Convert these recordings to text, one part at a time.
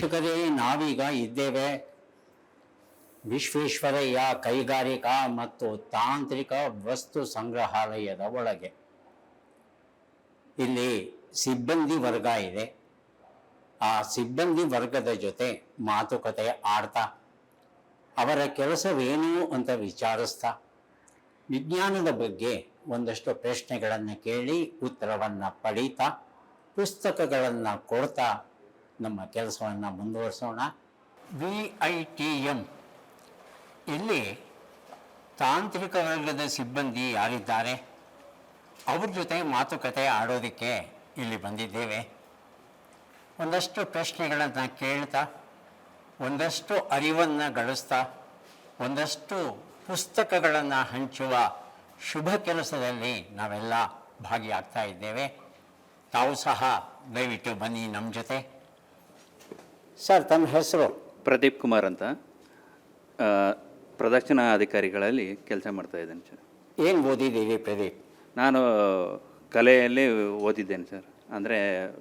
ವೀಕ್ಷಕರೇ, ನಾವೀಗ ಇದ್ದೇವೆ ವಿಶ್ವೇಶ್ವರಯ್ಯ ಕೈಗಾರಿಕಾ ಮತ್ತು ತಾಂತ್ರಿಕ ವಸ್ತು ಸಂಗ್ರಹಾಲಯದ ಒಳಗೆ. ಇಲ್ಲಿ ಸಿಬ್ಬಂದಿ ವರ್ಗ ಇದೆ. ಆ ಸಿಬ್ಬಂದಿ ವರ್ಗದ ಜೊತೆ ಮಾತುಕತೆ ಆಡ್ತಾ ಅವರ ಕೆಲಸವೇನು ಅಂತ ವಿಚಾರಿಸ್ತಾ ವಿಜ್ಞಾನದ ಬಗ್ಗೆ ಒಂದಷ್ಟು ಪ್ರಶ್ನೆಗಳನ್ನು ಕೇಳಿ ಉತ್ತರವನ್ನು ಪಡೀತಾ ಪುಸ್ತಕಗಳನ್ನು ಕೊಡ್ತಾ ನಮ್ಮ ಕೆಲಸವನ್ನು ಮುಂದುವರಿಸೋಣ. VITM ಇಲ್ಲಿ ತಾಂತ್ರಿಕ ವರ್ಗದ ಸಿಬ್ಬಂದಿ ಯಾರಿದ್ದಾರೆ ಅವ್ರ ಜೊತೆ ಮಾತುಕತೆ ಆಡೋದಕ್ಕೆ ಇಲ್ಲಿ ಬಂದಿದ್ದೇವೆ. ಒಂದಷ್ಟು ಪ್ರಶ್ನೆಗಳನ್ನು ಕೇಳ್ತಾ ಒಂದಷ್ಟು ಅರಿವನ್ನು ಗಳಿಸ್ತಾ ಒಂದಷ್ಟು ಪುಸ್ತಕಗಳನ್ನು ಹಂಚುವ ಶುಭ ಕೆಲಸದಲ್ಲಿ ನಾವೆಲ್ಲ ಭಾಗಿಯಾಗ್ತಾ ಇದ್ದೇವೆ. ತಾವು ಸಹ ದಯವಿಟ್ಟು ಬನ್ನಿ ನಮ್ಮ ಜೊತೆ. ಸರ್, ತಮ್ಮ ಹೆಸರು? ಪ್ರದೀಪ್ ಕುಮಾರ್ ಅಂತ, ಪ್ರದಕ್ಷಿಣಾ ಅಧಿಕಾರಿಗಳಲ್ಲಿ ಕೆಲಸ ಮಾಡ್ತಾ ಇದ್ದೇನೆ ಸರ್. ಏನು ಓದಿದ್ದೀವಿ ಪ್ರದೀಪ್? ನಾನು ಕಲೆಯಲ್ಲಿ ಓದಿದ್ದೇನೆ ಸರ್. ಅಂದರೆ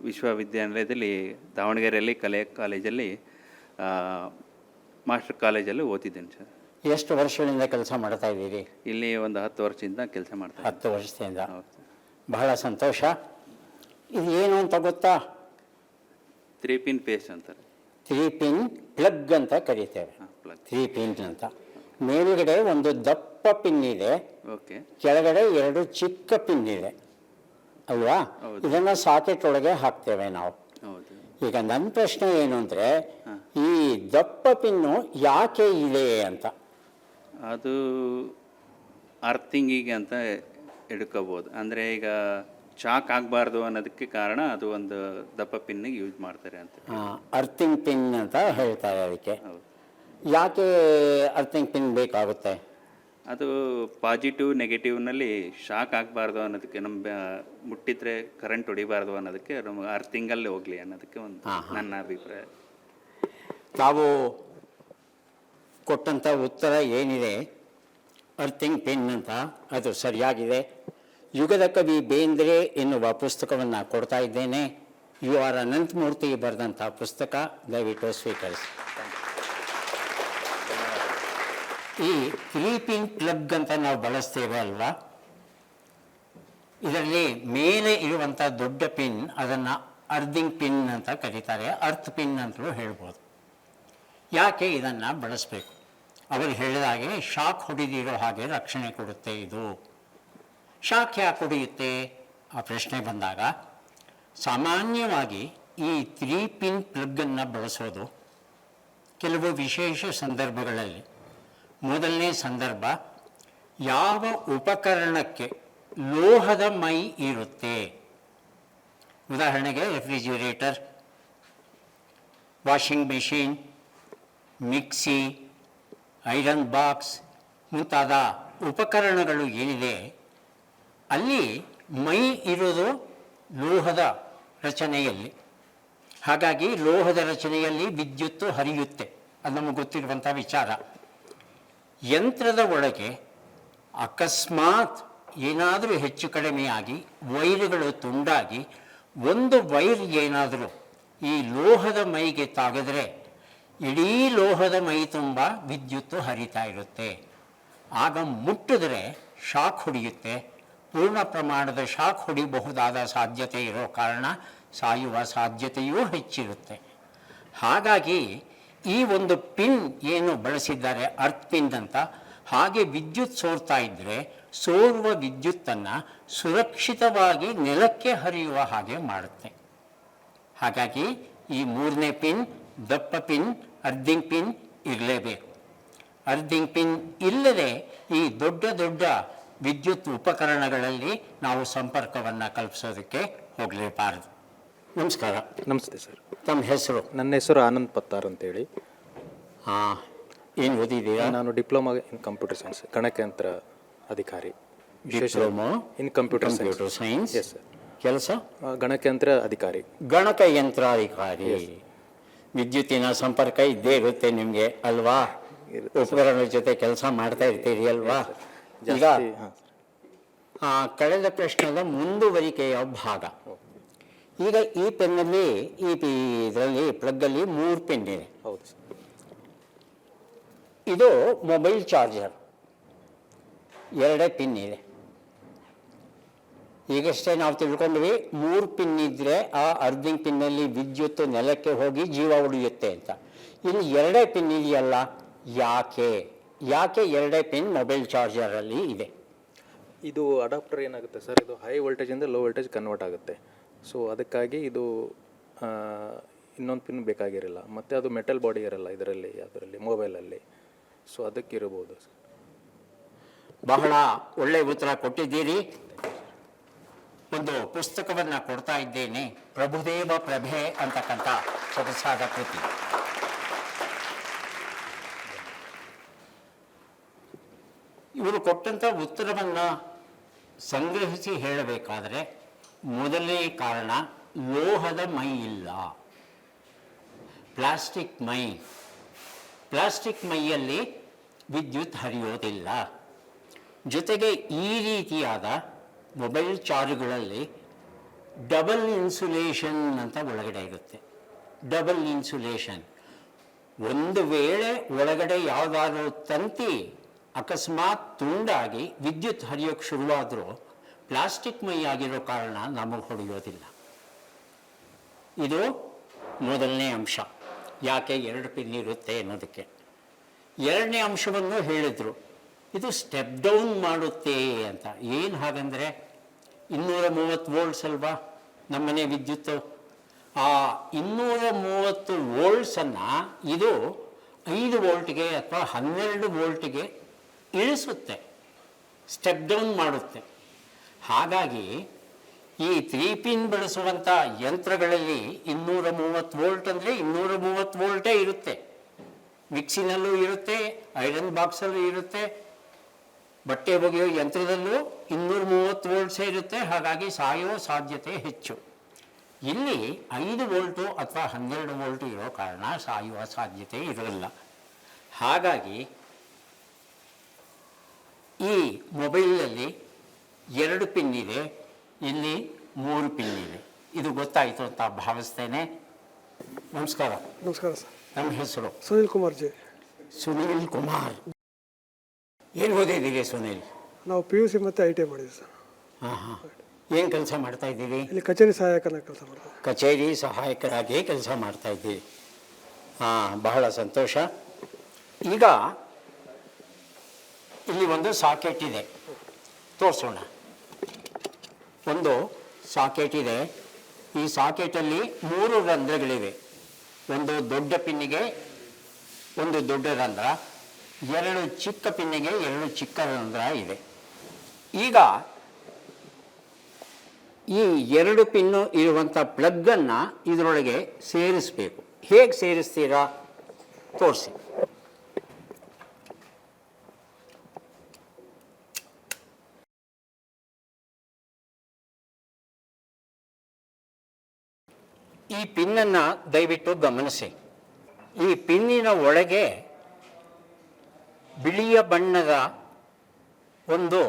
ವಿಶ್ವವಿದ್ಯಾನಿಲಯದಲ್ಲಿ ದಾವಣಗೆರೆಯಲ್ಲಿ ಕಲೆ ಕಾಲೇಜಲ್ಲಿ ಮಾಸ್ಟರ್ ಕಾಲೇಜಲ್ಲಿ ಓದಿದ್ದೇನೆ ಸರ್. ಎಷ್ಟು ವರ್ಷಗಳಿಂದ ಕೆಲಸ ಮಾಡ್ತಾ ಇದ್ದೀರಿ? ಇಲ್ಲಿ ಒಂದು 10 ವರ್ಷದಿಂದ ಕೆಲಸ ಮಾಡ್ತಾ 10 ವರ್ಷದಿಂದ. ಹೌದು ಸರ್. ಬಹಳ ಸಂತೋಷ. ಇದು ಏನು ಅಂತ ಗೊತ್ತಾ? 3 ಪಿನ್ ಪೇಸ್ಟ್ ಅಂತಾರೆ. 3 ಪಿನ್ ಪ್ಲಗ್ ಅಂತ ಕರೀತೇವೆ. ಪ್ಲಗ್ 3 ಪಿನ್ ಅಂತ. ಮೇಲುಗಡೆ ಒಂದು ದಪ್ಪ ಪಿನ್ ಇದೆ, ಓಕೆ. ಕೆಳಗಡೆ 2 ಚಿಕ್ಕ ಪಿನ್ ಇದೆ ಅಲ್ವಾ? ಇದನ್ನ ಸಾಕೆಟ್ ಒಳಗೆ ಹಾಕ್ತೇವೆ ನಾವು. ಹೌದು. ಈಗ ನನ್ನ ಪ್ರಶ್ನೆ ಏನು ಅಂದರೆ, ಈ ದಪ್ಪ ಪಿನ್ನು ಯಾಕೆ ಇದೆ ಅಂತ? ಅದು ಅರ್ಥಿಂಗಿಗೆ ಅಂತ ಹಿಡ್ಕೋಬೋದು. ಅಂದರೆ ಈಗ ಶಾಕ್ ಆಗಬಾರ್ದು ಅನ್ನೋದಕ್ಕೆ ಕಾರಣ ಅದು ಒಂದು ದಪ್ಪ ಪಿನ್ನಿಗೆ ಯೂಸ್ ಮಾಡ್ತಾರೆ ಅಂತ. ಅರ್ಥಿಂಗ್ ಪಿನ್ ಅಂತ ಹೇಳ್ತಾರೆ ಅದಕ್ಕೆ. ಹೌದು. ಯಾಕೆ ಅರ್ಥಿಂಗ್ ಪಿನ್ ಬೇಕಾಗುತ್ತೆ? ಅದು ಪಾಸಿಟಿವ್ ನೆಗೆಟಿವ್ನಲ್ಲಿ ಶಾಕ್ ಆಗಬಾರ್ದು ಅನ್ನೋದಕ್ಕೆ, ನಮ್ಮ ಮುಟ್ಟಿದ್ರೆ ಕರೆಂಟ್ ಹೊಡಿಬಾರ್ದು ಅನ್ನೋದಕ್ಕೆ, ನಮ್ಮ ಅರ್ಥಿಂಗಲ್ಲಿ ಹೋಗಲಿ ಅನ್ನೋದಕ್ಕೆ ಒಂದು ನನ್ನ ಅಭಿಪ್ರಾಯ. ತಾವು ಕೊಟ್ಟಂಥ ಉತ್ತರ ಏನಿದೆ ಅರ್ಥಿಂಗ್ ಪಿನ್ ಅಂತ, ಅದು ಸರಿಯಾಗಿದೆ. ಯುಗದ ಕವಿ ಬೇಂದ್ರೆ ಎನ್ನುವ ಪುಸ್ತಕವನ್ನು ಕೊಡ್ತಾ ಇದ್ದೇನೆ. UR ಅನಂತಮೂರ್ತಿ ಬರೆದಂಥ ಪುಸ್ತಕ, ದಯವಿಟ್ಟು ಸ್ವೀಕರಿಸಿ. ಈ 3 ಪಿನ್ ಪ್ಲಗ್ ಅಂತ ನಾವು ಬಳಸ್ತೇವೆ ಅಲ್ವಾ? ಇದರಲ್ಲಿ ಮೇಲೆ ಇರುವಂಥ ದೊಡ್ಡ ಪಿನ್ ಅದನ್ನು ಅರ್ಧಿಂಗ್ ಪಿನ್ ಅಂತ ಕರೀತಾರೆ, ಅರ್ತ್ ಪಿನ್ ಅಂತಲೂ ಹೇಳ್ಬೋದು. ಯಾಕೆ ಇದನ್ನು ಬಳಸಬೇಕು? ಅವರು ಹೇಳಿದ ಹಾಗೆ ಶಾಕ್ ಹೊಡೆದಿರೋ ಹಾಗೆ ರಕ್ಷಣೆ ಕೊಡುತ್ತೆ ಇದು. ಶಾಕ್ ಯಾಕೆ ಹೊಡೆಯುತ್ತೆ ಆ ಪ್ರಶ್ನೆ ಬಂದಾಗ, ಸಾಮಾನ್ಯವಾಗಿ ಈ 3 ಪಿನ್ ಪ್ಲಗ್ಗನ್ನು ಬಳಸೋದು ಕೆಲವು ವಿಶೇಷ ಸಂದರ್ಭಗಳಲ್ಲಿ. ಮೊದಲನೇ ಸಂದರ್ಭ, ಯಾವ ಉಪಕರಣಕ್ಕೆ ಲೋಹದ ಮೈ ಇರುತ್ತೆ. ಉದಾಹರಣೆಗೆ refrigerator, washing machine, mixie, iron box ಮುಂತಾದ ಉಪಕರಣಗಳು ಏನಿದೆ ಅಲ್ಲಿ ಮೈ ಇರೋದು ಲೋಹದ ರಚನೆಯಲ್ಲಿ. ಹಾಗಾಗಿ ಲೋಹದ ರಚನೆಯಲ್ಲಿ ವಿದ್ಯುತ್ತು ಹರಿಯುತ್ತೆ, ಅದು ನಮಗೆ ಗೊತ್ತಿರುವಂಥ ವಿಚಾರ. ಯಂತ್ರದ ಒಳಗೆ ಅಕಸ್ಮಾತ್ ಏನಾದರೂ ಹೆಚ್ಚು ಕಡಿಮೆಯಾಗಿ ವೈರುಗಳು ತುಂಡಾಗಿ ಒಂದು ವೈರ್ ಏನಾದರೂ ಈ ಲೋಹದ ಮೈಗೆ ತಾಗಿದ್ರೆ ಇಡೀ ಲೋಹದ ಮೈ ತುಂಬ ವಿದ್ಯುತ್ತು ಹರಿತಾ ಇರುತ್ತೆ. ಆಗ ಮುಟ್ಟಿದ್ರೆ ಶಾಕ್ ಹೊಡೆಯುತ್ತೆ. ಪೂರ್ಣ ಪ್ರಮಾಣದ ಶಾಕ್ ಹೊಡಿಬಹುದಾದ ಸಾಧ್ಯತೆ ಇರೋ ಕಾರಣ ಸಾಯುವ ಸಾಧ್ಯತೆಯೂ ಹೆಚ್ಚಿರುತ್ತೆ. ಹಾಗಾಗಿ ಈ ಒಂದು ಪಿನ್ ಏನು ಬಳಸಿದ್ದಾರೆ ಅರ್ತ್ ಪಿನ್ ಅಂತ, ಹಾಗೆ ವಿದ್ಯುತ್ ಸೋರ್ತಾ ಇದ್ದರೆ ಸೋರುವ ವಿದ್ಯುತ್ತನ್ನು ಸುರಕ್ಷಿತವಾಗಿ ನೆಲಕ್ಕೆ ಹರಿಯುವ ಹಾಗೆ ಮಾಡುತ್ತೆ. ಹಾಗಾಗಿ ಈ 3ನೇ ಪಿನ್ ದಪ್ಪ ಪಿನ್ ಅರ್ಧಿಂಗ್ ಪಿನ್ ಇರಲೇಬೇಕು. ಅರ್ಧಿಂಗ್ ಪಿನ್ ಇಲ್ಲದೆ ಈ ದೊಡ್ಡ ದೊಡ್ಡ ವಿದ್ಯುತ್ ಉಪಕರಣಗಳಲ್ಲಿ ನಾವು ಸಂಪರ್ಕವನ್ನು ಕಲ್ಪಿಸೋದಕ್ಕೆ ಹೋಗಲೇಬಾರದು. ನಮಸ್ಕಾರ. ನಮಸ್ತೆ ಸರ್. ತಮ್ಮ ಹೆಸರು? ನನ್ನ ಹೆಸರು ಆನಂದ್ ಪತ್ತಾರ್ ಅಂತೇಳಿ. ಏನು ಓದಿದ್ದೀರಾ? ನಾನು ಡಿಪ್ಲೊಮಾ ಇನ್ ಕಂಪ್ಯೂಟರ್ ಸೈನ್ಸ್, ಗಣಕಯಂತ್ರ ಅಧಿಕಾರಿ. Diploma in computer science. Yes sir. ಕೆಲಸ ಗಣಕಯಂತ್ರ ಅಧಿಕಾರಿ. ಗಣಕಯಂತ್ರಾಧಿಕಾರಿ. ವಿದ್ಯುತ್ತಿನ ಸಂಪರ್ಕ ಇದ್ದೇ ಇರುತ್ತೆ ನಿಮಗೆ ಅಲ್ವಾ? ಉಪಕರಣದ ಜೊತೆ ಕೆಲಸ ಮಾಡ್ತಾ ಇರ್ತೀರಿ ಅಲ್ವಾ? ಈಗ ಕಳೆದ ಪ್ರಶ್ನೆಯ ಮುಂದುವರಿಕೆಯ ಭಾಗ. ಈಗ ಈ ಪೆನ್ನಲ್ಲಿ ಇದರಲ್ಲಿ ಪ್ಲಗ್ಗಲ್ಲಿ 3 ಪಿನ್ ಇದೆ. ಹೌದು ಸರ್. ಇದು ಮೊಬೈಲ್ ಚಾರ್ಜರ್, 2 ಪಿನ್ ಇದೆ. ಈಗಷ್ಟೇ ನಾವು ತಿಳ್ಕೊಂಡ್ವಿ 3 ಪಿನ್ ಇದ್ದರೆ ಆ ಅರ್ಧಿಂಗ್ ಪಿನ್ನಲ್ಲಿ ವಿದ್ಯುತ್ ನೆಲಕ್ಕೆ ಹೋಗಿ ಜೀವ ಉಳಿಯುತ್ತೆ ಅಂತ. ಇಲ್ಲಿ 2 ಪಿನ್ ಇದೆಯಲ್ಲ, ಯಾಕೆ 2 ಪಿನ್ ಮೊಬೈಲ್ ಚಾರ್ಜರಲ್ಲಿ ಇದೆ? ಇದು ಅಡಾಪ್ಟರ್ ಏನಾಗುತ್ತೆ ಸರ್, ಇದು ಹೈ ವೋಲ್ಟೇಜಿಂದ ಲೋ ವೋಲ್ಟೇಜ್ ಕನ್ವರ್ಟ್ ಆಗುತ್ತೆ. ಸೊ ಅದಕ್ಕಾಗಿ ಇದು ಇನ್ನೊಂದು ಪಿನ್ ಬೇಕಾಗಿರಲ್ಲ. ಮತ್ತು ಅದು ಮೆಟಲ್ ಬಾಡಿ ಇರಲ್ಲ ಅದರಲ್ಲಿ ಮೊಬೈಲಲ್ಲಿ. ಸೊ ಅದಕ್ಕಿರಬಹುದು ಸರ್. ಬಹಳ ಒಳ್ಳೆಯ ಉತ್ತರ ಕೊಟ್ಟಿದ್ದೀರಿ. ಒಂದು ಪುಸ್ತಕವನ್ನು ಕೊಡ್ತಾ ಇದ್ದೇನೆ, ಪ್ರಭುದೇವ ಪ್ರಭೆ ಅಂತಕ್ಕಂಥ ಸೊಗಸಾದ ಕೃತಿ. ಇವರು ಕೊಟ್ಟಂಥ ಉತ್ತರವನ್ನು ಸಂಗ್ರಹಿಸಿ ಹೇಳಬೇಕಾದರೆ ಮೊದಲನೇ ಕಾರಣ, ಲೋಹದ ಮೈ ಇಲ್ಲ, ಪ್ಲಾಸ್ಟಿಕ್ ಮೈಯಲ್ಲಿ ವಿದ್ಯುತ್ ಹರಿಯೋದಿಲ್ಲ. ಜೊತೆಗೆ ಈ ರೀತಿಯಾದ ಮೊಬೈಲ್ ಚಾರ್ಜ್ಗಳಲ್ಲಿ ಡಬಲ್ ಇನ್ಸುಲೇಷನ್ ಅಂತ ಒಳಗಡೆ ಇರುತ್ತೆ. ಡಬಲ್ ಇನ್ಸುಲೇಷನ್, ಒಂದು ವೇಳೆ ಒಳಗಡೆ ಯಾವುದಾದ್ರೂ ತಂತಿ ಅಕಸ್ಮಾತ್ ತುಂಡಾಗಿ ವಿದ್ಯುತ್ ಹರಿಯೋಕ್ಕೆ ಶುರುವಾದರೂ ಪ್ಲಾಸ್ಟಿಕ್ ಮೈ ಆಗಿರೋ ಕಾರಣ ನಮಗೆ ಹೊಡೆಯೋದಿಲ್ಲ. ಇದು ಮೊದಲನೇ ಅಂಶ, ಯಾಕೆ 2 ಪಿನ್ ಇರುತ್ತೆ ಅನ್ನೋದಕ್ಕೆ. ಎರಡನೇ ಅಂಶವನ್ನು ಹೇಳಿದರು, ಇದು ಸ್ಟೆಪ್ ಡೌನ್ ಮಾಡುತ್ತೆ ಅಂತ. ಏನು ಹಾಗಂದರೆ 230 ವೋಲ್ಟ್ಸ್ ಅಲ್ವಾ ನಮ್ಮನೆ ವಿದ್ಯುತ್ತು. ಆ 230 ವೋಲ್ಟ್ಸನ್ನು ಇದು 5 ವೋಲ್ಟ್ಗೆ ಅಥವಾ 12 ವೋಲ್ಟ್ಗೆ ಇಳಿಸುತ್ತೆ, ಸ್ಟೆಪ್ ಡೌನ್ ಮಾಡುತ್ತೆ. ಹಾಗಾಗಿ ಈ 3 ಪಿನ್ ಬಳಸುವಂಥ ಯಂತ್ರಗಳಲ್ಲಿ 230 ವೋಲ್ಟ್ ಅಂದರೆ 230 ವೋಲ್ಟೇ ಇರುತ್ತೆ. ಮಿಕ್ಸಿನಲ್ಲೂ ಇರುತ್ತೆ, ಐರನ್ ಬಾಕ್ಸಲ್ಲೂ ಇರುತ್ತೆ, ಬಟ್ಟೆ ಒಗೆಯೋ ಯಂತ್ರದಲ್ಲೂ 230 ವೋಲ್ಟ್ಸೇ ಇರುತ್ತೆ. ಹಾಗಾಗಿ ಸಾಯೋ ಸಾಧ್ಯತೆ ಹೆಚ್ಚು. ಇಲ್ಲಿ 5 ವೋಲ್ಟು ಅಥವಾ 12 ವೋಲ್ಟ್ ಇರೋ ಕಾರಣ ಸಾಯುವ ಸಾಧ್ಯತೆ ಇರಲ್ಲ. ಹಾಗಾಗಿ ಈ ಮೊಬೈಲಲ್ಲಿ 2 ಪಿನ್ ಇದೆ, ಇಲ್ಲಿ 3 ಪಿನ್ ಇದೆ. ಇದು ಗೊತ್ತಾಯಿತು ಅಂತ ಭಾವಿಸ್ತೇನೆ. ನಮಸ್ಕಾರ. ನಮಸ್ಕಾರ ಸರ್. ನಮ್ಮ ಹೆಸರು ಸುನಿಲ್ ಕುಮಾರ್ ಜಿ. ಸುನೀಲ್ ಕುಮಾರ್. ಏನು ಓದಿದ್ದೀರಿ ಸುನೀಲ್? ನಾವು PUC ಮತ್ತು ITI ಮಾಡಿದ್ವಿ ಸರ್. ಹಾಂ. ಏನು ಕೆಲಸ ಮಾಡ್ತಾ ಇದ್ದೀರಿ? ಇಲ್ಲಿ ಕಚೇರಿ ಸಹಾಯಕನ ಕೆಲಸ ಮಾಡ್ತೀವಿ. ಕಚೇರಿ ಸಹಾಯಕರಾಗಿ ಕೆಲಸ ಮಾಡ್ತಾ ಇದ್ದೀರಿ. ಬಹಳ ಸಂತೋಷ. ಈಗ ಇಲ್ಲಿ ಒಂದು ಸಾಕೆಟ್ ಇದೆ, ತೋರಿಸೋಣ. ಒಂದು ಸಾಕೆಟ್ ಇದೆ. ಈ ಸಾಕೆಟಲ್ಲಿ 3 ರಂಧ್ರಗಳಿವೆ. ಒಂದು ದೊಡ್ಡ ಪಿನ್ನಿಗೆ ಒಂದು ದೊಡ್ಡ ರಂಧ್ರ, 2 ಚಿಕ್ಕ ಪಿನ್ನಿಗೆ 2 ಚಿಕ್ಕ ರಂಧ್ರ ಇದೆ. ಈಗ ಈ 2 ಪಿನ್ನು ಇರುವಂಥ ಪ್ಲಗ್ಗನ್ನು ಇದರೊಳಗೆ ಸೇರಿಸಬೇಕು. ಹೇಗೆ ಸೇರಿಸ್ತೀರಾ ತೋರಿಸಿ. ಈ ಪಿನ್ನನ್ನು ದಯವಿಟ್ಟು ಗಮನಿಸಿ. ಈ ಪಿನ್ನಿನ ಒಳಗೆ ಬಿಳಿಯ ಬಣ್ಣದ ಒಂದು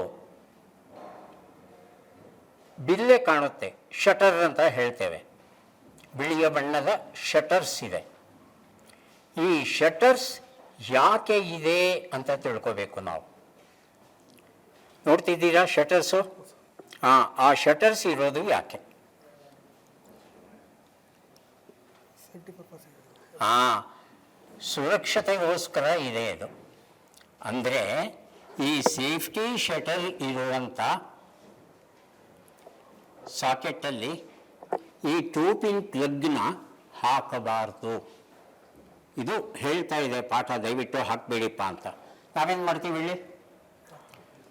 ಬಿಲ್ಲೆ ಕಾಣುತ್ತೆ, ಶಟರ್ ಅಂತ ಹೇಳ್ತೇವೆ. ಬಿಳಿಯ ಬಣ್ಣದ ಶಟರ್ಸ್ ಇದೆ. ಈ ಶಟರ್ಸ್ ಯಾಕೆ ಇದೆ ಅಂತ ತಿಳ್ಕೋಬೇಕು ನಾವು. ನೋಡ್ತಿದ್ದೀರಾ ಶಟರ್ಸು? ಆ ಶಟರ್ಸ್ ಇರೋದು ಯಾಕೆ? ಸುರಕ್ಷತೆಗೋಸ್ಕರ ಇದೆ ಇದು. ಅಂದರೆ ಈ ಸೇಫ್ಟಿ ಶಟರ್ ಇರುವಂಥ ಸಾಕೆಟಲ್ಲಿ ಈ 2 ಪಿನ್ ಪ್ಲಗ್ನ ಹಾಕಬಾರ್ದು. ಇದು ಹೇಳ್ತಾ ಇದೆ ಪಾಠ, ದಯವಿಟ್ಟು ಹಾಕಬೇಡಿಪ್ಪ ಅಂತ. ನಾವೇನು ಮಾಡ್ತೀವಿ ಇಲ್ಲಿ?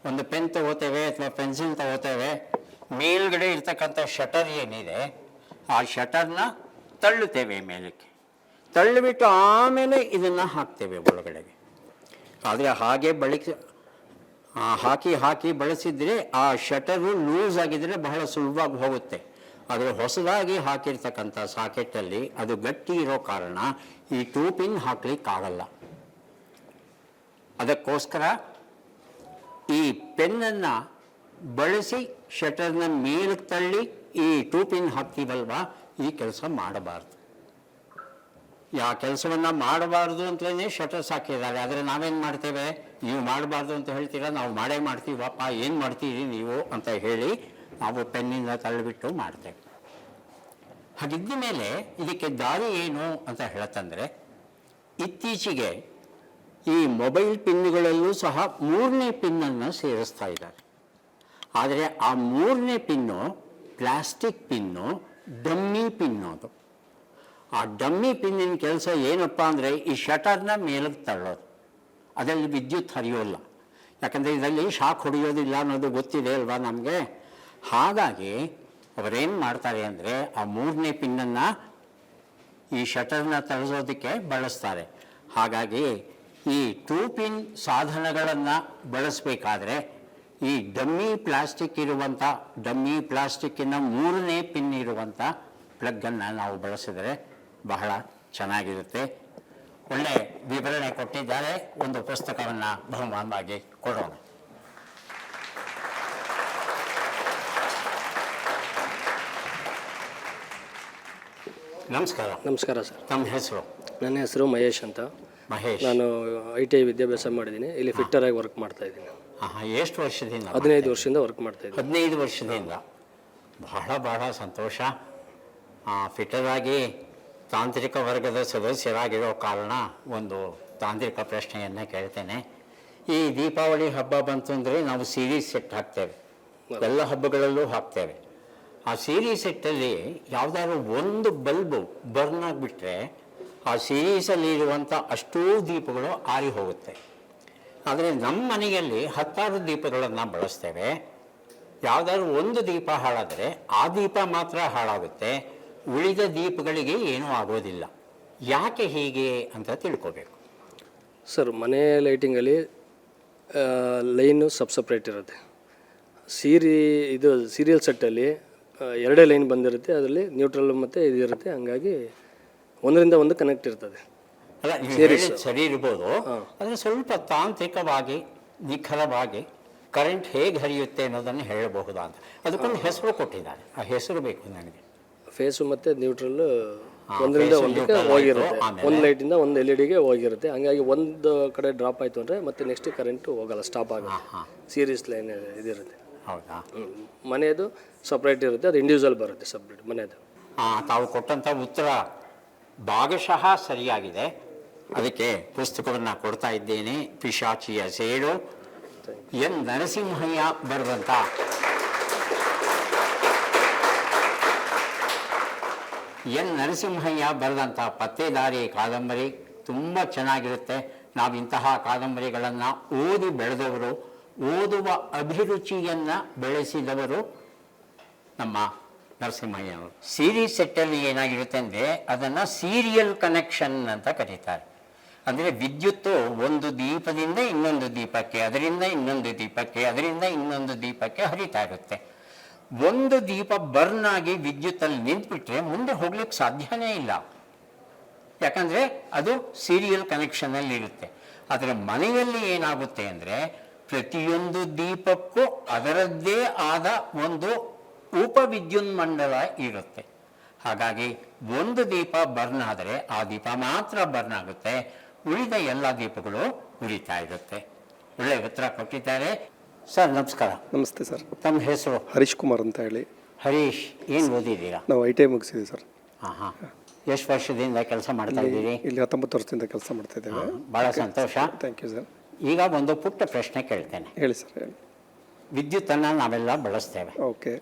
ಒಂದು ಪೆನ್ ತಗೋತೇವೆ ಅಥವಾ ಪೆನ್ಸಿಲ್ ತಗೋತೇವೆ, ಮೇಲ್ಗಡೆ ಇರ್ತಕ್ಕಂಥ ಶಟರ್ ಏನಿದೆ ಆ ಶಟರ್ನ ತಳ್ಳುತ್ತೇವೆ ಮೇಲಕ್ಕೆ, ತಳ್ಳಿಬಿಟ್ಟು ಆಮೇಲೆ ಇದನ್ನು ಹಾಕ್ತೇವೆ ಒಳಗಡೆಗೆ. ಆದರೆ ಹಾಗೆ ಹಾಕಿ ಬಳಸಿದರೆ ಆ ಶಟರು ಲೂಸ್ ಆಗಿದ್ದರೆ ಬಹಳ ಸುಲಭವಾಗಿ ಹೋಗುತ್ತೆ. ಆದರೆ ಹೊಸದಾಗಿ ಹಾಕಿರ್ತಕ್ಕಂಥ ಸಾಕೆಟಲ್ಲಿ ಅದು ಗಟ್ಟಿ ಇರೋ ಕಾರಣ ಈ 2 ಪಿನ್ ಹಾಕ್ಲಿಕ್ಕಾಗಲ್ಲ. ಅದಕ್ಕೋಸ್ಕರ ಈ ಪೆನ್ನನ್ನು ಬಳಸಿ ಶಟರ್ನ ಮೇಲಕ್ಕೆ ತಳ್ಳಿ ಈ 2 ಪಿನ್ ಹಾಕ್ತೀವಲ್ವಾ, ಈ ಕೆಲಸ ಮಾಡಬಾರ್ದು. ಕೆಲಸವನ್ನು ಮಾಡಬಾರ್ದು ಅಂತಲೇ ಶಟರ್ಸ್ ಹಾಕಿದ್ದಾರೆ. ಆದರೆ ನಾವೇನು ಮಾಡ್ತೇವೆ, ನೀವು ಮಾಡಬಾರ್ದು ಅಂತ ಹೇಳ್ತೀರಾ, ನಾವು ಮಾಡೇ ಮಾಡ್ತೀವಪ್ಪ, ಏನು ಮಾಡ್ತೀರಿ ನೀವು ಅಂತ ಹೇಳಿ ನಾವು ಪೆನ್ನಿಂದ ತಳ್ಳಿಬಿಟ್ಟು ಮಾಡ್ತೇವೆ. ಹಾಗಿದ್ದ ಮೇಲೆ ಇದಕ್ಕೆ ದಾರಿ ಏನು ಅಂತ ಹೇಳತ್ತಂದರೆ, ಇತ್ತೀಚೆಗೆ ಈ ಮೊಬೈಲ್ ಪಿನ್ನುಗಳಲ್ಲೂ ಸಹ 3ನೇ ಪಿನ್ನನ್ನು ಸೇರಿಸ್ತಾ ಇದ್ದಾರೆ. ಆದರೆ ಆ 3ನೇ pin plastic pin, dummy pin. ಅದು ಆ ಡಮ್ಮಿ ಪಿನ್ನಿನ ಕೆಲಸ ಏನಪ್ಪ ಅಂದರೆ ಈ ಶಟರ್ನ ಮೇಲಕ್ಕೆ ತಳ್ಳೋದು. ಅದರಲ್ಲಿ ವಿದ್ಯುತ್ ಹರಿಯೋಲ್ಲ, ಯಾಕಂದರೆ ಇದರಲ್ಲಿ ಶಾಕ್ ಹೊಡೆಯೋದಿಲ್ಲ ಅನ್ನೋದು ಗೊತ್ತಿದೆ ಅಲ್ವಾ ನಮಗೆ. ಹಾಗಾಗಿ ಅವರೇನು ಮಾಡ್ತಾರೆ ಅಂದರೆ ಆ 3ನೇ ಪಿನ್ನನ್ನು ಈ ಶಟರ್ನ ತಳಿಸೋದಕ್ಕೆ ಬಳಸ್ತಾರೆ. ಹಾಗಾಗಿ ಈ 2 ಪಿನ್ ಸಾಧನಗಳನ್ನು ಬಳಸಬೇಕಾದ್ರೆ ಈ ಡಮ್ಮಿ ಪ್ಲಾಸ್ಟಿಕ್ ಇರುವಂಥ, ಡಮ್ಮಿ ಪ್ಲಾಸ್ಟಿಕ್ಕಿನ 3ನೇ ಪಿನ್ ಇರುವಂಥ ಪ್ಲಗ್ಗನ್ನು ನಾವು ಬಳಸಿದರೆ ಬಹಳ ಚೆನ್ನಾಗಿರುತ್ತೆ. ಒಳ್ಳೆ ವಿವರಣೆ ಕೊಟ್ಟಿದ್ದಾರೆ. ಒಂದು ಪುಸ್ತಕವನ್ನು ಬಹುಮಾನವಾಗಿ ಕೊಡೋಣ. ನಮಸ್ಕಾರ. ನಮಸ್ಕಾರ ಸರ್. ತಮ್ಮ ಹೆಸರು? ನನ್ನ ಹೆಸರು ಮಹೇಶ್ ಅಂತ. ಮಹೇಶ್. ನಾನು ITI ವಿದ್ಯಾಭ್ಯಾಸ ಮಾಡಿದ್ದೀನಿ. ಇಲ್ಲಿ ಫಿಟ್ಟರಾಗಿ ವರ್ಕ್ ಮಾಡ್ತಾ ಇದ್ದೀನಿ. ಎಷ್ಟು ವರ್ಷದಿಂದ? 15 ವರ್ಷದಿಂದ ವರ್ಕ್ ಮಾಡ್ತಾ ಇದ್ದೀನಿ. 15 ವರ್ಷದಿಂದ. ಬಹಳ ಸಂತೋಷ. ಫಿಟ್ಟರಾಗಿ ತಾಂತ್ರಿಕ ವರ್ಗದ ಸದಸ್ಯರಾಗಿರೋ ಕಾರಣ ಒಂದು ತಾಂತ್ರಿಕ ಪ್ರಶ್ನೆಯನ್ನು ಕೇಳ್ತೇನೆ. ಈ ದೀಪಾವಳಿ ಹಬ್ಬ ಬಂತು ಅಂದರೆ ನಾವು ಸೀರೀಸ್ ಸೆಟ್ ಹಾಕ್ತೇವೆ, ಎಲ್ಲ ಹಬ್ಬಗಳಲ್ಲೂ ಹಾಕ್ತೇವೆ. ಆ ಸೀರೀಸ್ ಸೆಟ್ಟಲ್ಲಿ ಯಾವುದಾದ್ರು ಒಂದು ಬಲ್ಬು ಬರ್ನ್ ಆಗಿಬಿಟ್ರೆ ಆ ಸೀರೀಸಲ್ಲಿ ಇರುವಂಥ ಅಷ್ಟೂ ದೀಪಗಳು ಆರಿ ಹೋಗುತ್ತೆ. ಆದರೆ ನಮ್ಮ ಮನೆಯಲ್ಲಿ 10 ದೀಪಗಳನ್ನು ಬಳಸ್ತೇವೆ. ಯಾವುದಾದ್ರು ಒಂದು ದೀಪ ಹಾಳಾದರೆ ಆ ದೀಪ ಮಾತ್ರ ಹಾಳಾಗುತ್ತೆ, ಉಳಿದ ದೀಪಗಳಿಗೆ ಏನೂ ಆಗೋದಿಲ್ಲ. ಯಾಕೆ ಹೀಗೆ ಅಂತ ತಿಳ್ಕೋಬೇಕು ಸರ್. ಮನೆ ಲೈಟಿಂಗಲ್ಲಿ ಲೈನು ಸಪ್ರೇಟ್ ಇರುತ್ತೆ. ಸೀರಿಯಲ್ ಸೆಟ್ಟಲ್ಲಿ 2 ಲೈನ್ ಬಂದಿರುತ್ತೆ. ಅದರಲ್ಲಿ ನ್ಯೂಟ್ರಲ್ ಮತ್ತು ಇದಿರುತ್ತೆ. ಹಂಗಾಗಿ ಒಂದರಿಂದ ಒಂದು ಕನೆಕ್ಟ್ ಇರ್ತದೆ. ಅಲ್ಲ, ನೀವು ಹೇಳಿದ್ದು ಸರಿ ಇರ್ಬೋದು. ಆದರೆ ಸ್ವಲ್ಪ ತಾಂತ್ರಿಕವಾಗಿ ನಿಖರವಾಗಿ ಕರೆಂಟ್ ಹೇಗೆ ಹರಿಯುತ್ತೆ ಅನ್ನೋದನ್ನು ಹೇಳಬಹುದಾ ಅಂತ. ಅದಕ್ಕೊಂದು ಹೆಸರು ಕೊಟ್ಟಿದ್ದಾರೆ, ಆ ಹೆಸರು ಬೇಕು ನನಗೆ. ಫೇಸು ಮತ್ತು ನ್ಯೂಟ್ರಲ್ಲು ಒಂದರಿಂದ ಒಂದಕ್ಕೆ ಹೋಗಿರುತ್ತೆ. ಒಂದು ಲೈಟಿಂದ ಒಂದು LED ಹೋಗಿರುತ್ತೆ. ಹಂಗಾಗಿ ಒಂದು ಕಡೆ ಡ್ರಾಪ್ ಆಯಿತು ಅಂದರೆ ಮತ್ತೆ ನೆಕ್ಸ್ಟ್ ಕರೆಂಟು ಹೋಗಲ್ಲ, ಸ್ಟಾಪ್ ಆಗುತ್ತೆ. ಸೀರೀಸ್ ಲೈನ್ ಇದಿರುತ್ತೆ. ಹೌದಾ? ಮನೆಯದು ಸಪ್ರೇಟ್ ಇರುತ್ತೆ, ಅದು ಇಂಡಿವಿಜುವಲ್ ಬರುತ್ತೆ ಸಪ್ರೇಟ್ ಮನೆಯದು. ತಾವು ಕೊಟ್ಟಂಥ ಉತ್ತರ ಭಾಗಶಃ ಸರಿಯಾಗಿದೆ. ಅದಕ್ಕೆ ಪುಸ್ತಕವನ್ನು ಕೊಡ್ತಾ ಇದ್ದೇನೆ. ಪಿಶಾಚಿಯ ಸೇಡು, ಎನ್ ನರಸಿಂಹಯ್ಯ ಬರೆದಂಥ ಪತ್ತೇದಾರಿ ಕಾದಂಬರಿ ತುಂಬ ಚೆನ್ನಾಗಿರುತ್ತೆ. ನಾವು ಇಂತಹ ಕಾದಂಬರಿಗಳನ್ನು ಓದಿ ಬೆಳೆದವರು, ಓದುವ ಅಭಿರುಚಿಯನ್ನು ಬೆಳೆಸಿದವರು ನಮ್ಮ ನರಸಿಂಹಯ್ಯನವರು. ಸೀರೀಸ್ ಸೆಟ್ಟಲ್ಲಿ ಏನಾಗಿರುತ್ತೆ ಅಂದರೆ ಅದನ್ನು ಸೀರಿಯಲ್ ಕನೆಕ್ಷನ್ ಅಂತ ಕರೀತಾರೆ. ಅಂದರೆ ವಿದ್ಯುತ್ತು ಒಂದು ದೀಪದಿಂದ ಇನ್ನೊಂದು ದೀಪಕ್ಕೆ, ಅದರಿಂದ ಇನ್ನೊಂದು ದೀಪಕ್ಕೆ, ಅದರಿಂದ ಇನ್ನೊಂದು ದೀಪಕ್ಕೆ ಹರಿತಾ ಇರುತ್ತೆ. ಒಂದು ದೀಪ ಬರ್ನ್ ಆಗಿ ವಿದ್ಯುತ್ತಲ್ಲಿ ನಿಂತುಬಿಟ್ರೆ ಮುಂದೆ ಹೋಗ್ಲಿಕ್ಕೆ ಸಾಧ್ಯನೇ ಇಲ್ಲ, ಯಾಕಂದರೆ ಅದು ಸೀರಿಯಲ್ ಕನೆಕ್ಷನಲ್ಲಿ ಇರುತ್ತೆ. ಆದರೆ ಮನೆಯಲ್ಲಿ ಏನಾಗುತ್ತೆ ಅಂದರೆ ಪ್ರತಿಯೊಂದು ದೀಪಕ್ಕೂ ಅದರದ್ದೇ ಆದ ಒಂದು ಉಪವಿದ್ಯುನ್ಮಂಡಲ ಇರುತ್ತೆ. ಹಾಗಾಗಿ ಒಂದು ದೀಪ ಬರ್ನ್ ಆದರೆ ಆ ದೀಪ ಮಾತ್ರ ಬರ್ನ್ ಆಗುತ್ತೆ, ಉಳಿದ ಎಲ್ಲ ದೀಪಗಳು ಉರಿತಾ ಇರುತ್ತೆ. ಒಳ್ಳೆಯ ಉತ್ತರ ಕೊಟ್ಟಿದ್ದಾರೆ ಸರ್. ನಮಸ್ಕಾರ. ನಮಸ್ತೆ ಸರ್. ತಮ್ಮ ಹೆಸರು? ಹರೀಶ್ ಕುಮಾರ್ ಅಂತ ಹೇಳಿ. ಹರೀಶ್, ಏನು ಓದಿದ್ದೀರಾ? ನಾವು ITI ಮುಗಿಸಿದ್ದೀವಿ ಸರ್. ಹಾಂ. ಎಷ್ಟು ವರ್ಷದಿಂದ ಕೆಲಸ ಮಾಡ್ತಾ ಇದ್ದೀರಿ? ಇಲ್ಲಿ 19 ವರ್ಷದಿಂದ ಕೆಲಸ ಮಾಡ್ತಾ ಇದ್ದೇವೆ. ಭಾಳ ಸಂತೋಷ. Thank you sir. ಈಗ ಒಂದು ಪುಟ್ಟ ಪ್ರಶ್ನೆ ಕೇಳ್ತೇನೆ. ಹೇಳಿ ಸರ್, ಹೇಳಿ. ವಿದ್ಯುತ್ತನ್ನು ನಾವೆಲ್ಲ ಬಳಸ್ತೇವೆ. ಓಕೆ,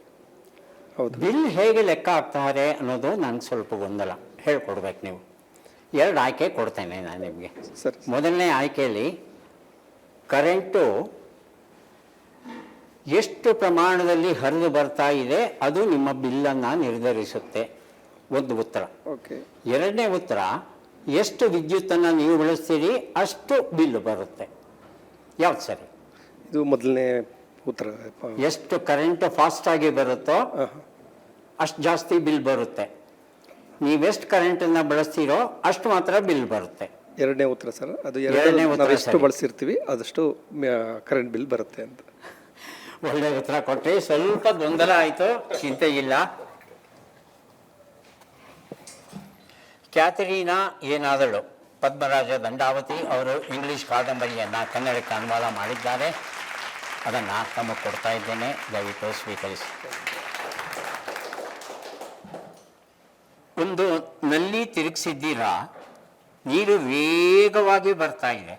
ಹೌದು. ಬಿಲ್ ಹೇಗೆ ಲೆಕ್ಕ ಆಗ್ತಾರೆ ಅನ್ನೋದು ನನಗೆ ಸ್ವಲ್ಪ ಗೊಂದಲ, ಹೇಳ್ಕೊಡ್ಬೇಕು ನೀವು. 2 ಆಯ್ಕೆ ಕೊಡ್ತೇನೆ ನಾನು ನಿಮಗೆ. ಸರಿ. ಮೊದಲನೇ ಆಯ್ಕೆಯಲ್ಲಿ ಕರೆಂಟು ಎಷ್ಟು ಪ್ರಮಾಣದಲ್ಲಿ ಹರಿದು ಬರ್ತಾ ಇದೆ ಅದು ನಿಮ್ಮ ಬಿಲ್ಲನ್ನು ನಿರ್ಧರಿಸುತ್ತೆ, ಒಂದು ಉತ್ತರ. ಓಕೆ. ಎರಡನೇ ಉತ್ತರ, ಎಷ್ಟು ವಿದ್ಯುತ್ತನ್ನು ನೀವು ಬಳಸ್ತೀರಿ ಅಷ್ಟು ಬಿಲ್ಲು ಬರುತ್ತೆ. ಯಾವ್ದು ಸರಿ? ಇದು ಮೊದಲನೇ ಉತ್ತರ. ಎಷ್ಟು ಕರೆಂಟ್ ಫಾಸ್ಟಾಗಿ ಬರುತ್ತೋ ಅಷ್ಟು ಜಾಸ್ತಿ ಬಿಲ್ ಬರುತ್ತೆ. ನೀವೆಷ್ಟು ಕರೆಂಟನ್ನು ಬಳಸ್ತೀರೋ ಅಷ್ಟು ಮಾತ್ರ ಬಿಲ್ ಬರುತ್ತೆ. ಎರಡನೇ ಉತ್ತರ ಸರ್. ಅದು ಎರಡನೇ ಉತ್ತರ ನಾವು ಎಷ್ಟು ಬಳಸಿರ್ತೀವಿ ಅದಷ್ಟು ಕರೆಂಟ್ ಬಿಲ್ ಬರುತ್ತೆ ಅಂತ. ಒಳ್ಳೆಯ ಉತ್ತರ ಕೊಟ್ಟರೆ. ಸ್ವಲ್ಪ ಗೊಂದಲ ಆಯಿತು, ಚಿಂತೆ ಇಲ್ಲ. ಕ್ಯಾಥರೀನಾ ಏನಾದಳು ಪದ್ಮರಾಜ ದಂಡಾವತಿ ಅವರು ಇಂಗ್ಲೀಷ್ ಕಾದಂಬರಿಯನ್ನು ಕನ್ನಡಕ್ಕೆ ಅನುವಾದ ಮಾಡಿದ್ದಾರೆ. ಅದನ್ನು ತಮಗೆ ಕೊಡ್ತಾ ಇದ್ದೇನೆ, ದಯವಿಟ್ಟು ಸ್ವೀಕರಿಸಿ. ಒಂದು ನಲ್ಲಿ ತಿರುಗಿಸಿದ್ದೀರಾ, ನೀರು ವೇಗವಾಗಿ ಬರ್ತಾ ಇದೆ.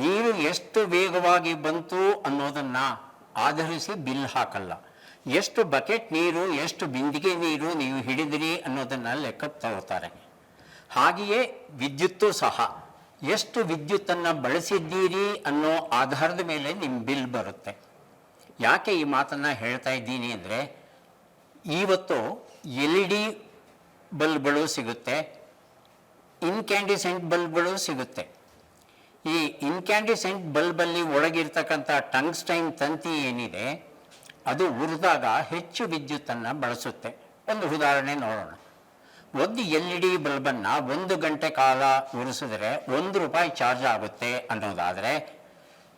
ನೀರು ಎಷ್ಟು ವೇಗವಾಗಿ ಬಂತು ಅನ್ನೋದನ್ನು ಆಧರಿಸಿ ಬಿಲ್ ಹಾಕಲ್ಲ. ಎಷ್ಟು ಬಕೆಟ್ ನೀರು, ಎಷ್ಟು ಬಿಂದಿಗೆ ನೀರು ನೀವು ಹಿಡಿದಿರಿ ಅನ್ನೋದನ್ನು ಲೆಕ್ಕಕ್ಕೆ ತಗೋತಾರೆ. ಹಾಗೆಯೇ ವಿದ್ಯುತ್ತು ಸಹ ಎಷ್ಟು ವಿದ್ಯುತ್ತನ್ನು ಬಳಸಿದ್ದೀರಿ ಅನ್ನೋ ಆಧಾರದ ಮೇಲೆ ನಿಮ್ಮ ಬಿಲ್ ಬರುತ್ತೆ. ಯಾಕೆ ಈ ಮಾತನ್ನು ಹೇಳ್ತಾ ಇದ್ದೀನಿ ಅಂದರೆ, ಇವತ್ತು LED ಬಲ್ಬ್ಗಳು ಸಿಗುತ್ತೆ, ಇನ್ಕ್ಯಾಂಡಿಸೆಂಟ್ ಬಲ್ಬ್ಗಳು ಸಿಗುತ್ತೆ. ಈ ಇನ್ಕ್ಯಾಂಡಿಸೆಂಟ್ ಬಲ್ಬಲ್ಲಿ ಒಳಗಿರ್ತಕ್ಕಂಥ ಟಂಗ್ಸ್ಟೈನ್ ತಂತಿ ಏನಿದೆ ಅದು ಉರಿದಾಗ ಹೆಚ್ಚು ವಿದ್ಯುತ್ತನ್ನು ಬಳಸುತ್ತೆ. ಒಂದು ಉದಾಹರಣೆ ನೋಡೋಣ. ಒಂದು LED ಬಲ್ಬನ್ನು 1 ಗಂಟೆ ಕಾಲ ಉರಿಸಿದ್ರೆ ₹1 ಚಾರ್ಜ್ ಆಗುತ್ತೆ ಅನ್ನೋದಾದರೆ,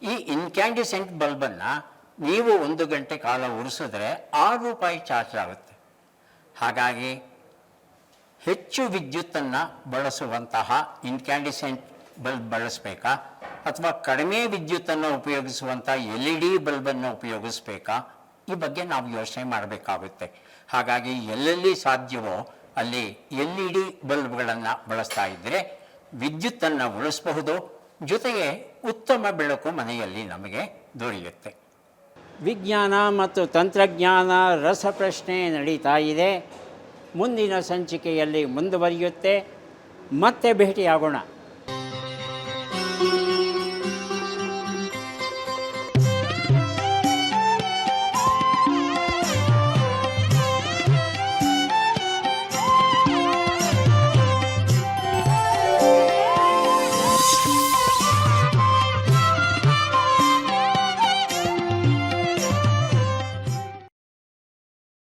ಈ ಇನ್ಕ್ಯಾಂಡಿಸೆಂಟ್ ಬಲ್ಬನ್ನು ನೀವು 1 ಗಂಟೆ ಕಾಲ ಉರಿಸಿದ್ರೆ ₹6 ಚಾರ್ಜ್ ಆಗುತ್ತೆ. ಹಾಗಾಗಿ ಹೆಚ್ಚು ವಿದ್ಯುತ್ತನ್ನು ಬಳಸುವಂತಹ ಇನ್ಕ್ಯಾಂಡಿಸೆಂಟ್ ಬಲ್ಬ್ ಬಳಸಬೇಕಾ ಅಥವಾ ಕಡಿಮೆ ವಿದ್ಯುತ್ತನ್ನು ಉಪಯೋಗಿಸುವಂಥ LED ಬಲ್ಬನ್ನು ಉಪಯೋಗಿಸ್ಬೇಕಾ, ಈ ಬಗ್ಗೆ ನಾವು ಯೋಚನೆ ಮಾಡಬೇಕಾಗುತ್ತೆ. ಹಾಗಾಗಿ ಎಲ್ಲೆಲ್ಲಿ ಸಾಧ್ಯವೋ ಅಲ್ಲಿ LED ಬಲ್ಬ್ಗಳನ್ನು ಬಳಸ್ತಾ ಇದ್ದರೆ ವಿದ್ಯುತ್ತನ್ನು ಉಳಿಸಬಹುದು, ಜೊತೆಗೆ ಉತ್ತಮ ಬೆಳಕು ಮನೆಯಲ್ಲಿ ನಮಗೆ ದೊರೆಯುತ್ತೆ. ವಿಜ್ಞಾನ ಮತ್ತು ತಂತ್ರಜ್ಞಾನ ರಸಪ್ರಶ್ನೆ ನಡೀತಾ ಇದೆ. ಮುಂದಿನ ಸಂಚಿಕೆಯಲ್ಲಿ ಮುಂದುವರಿಯುತ್ತೆ. ಮತ್ತೆ ಭೇಟಿಯಾಗೋಣ.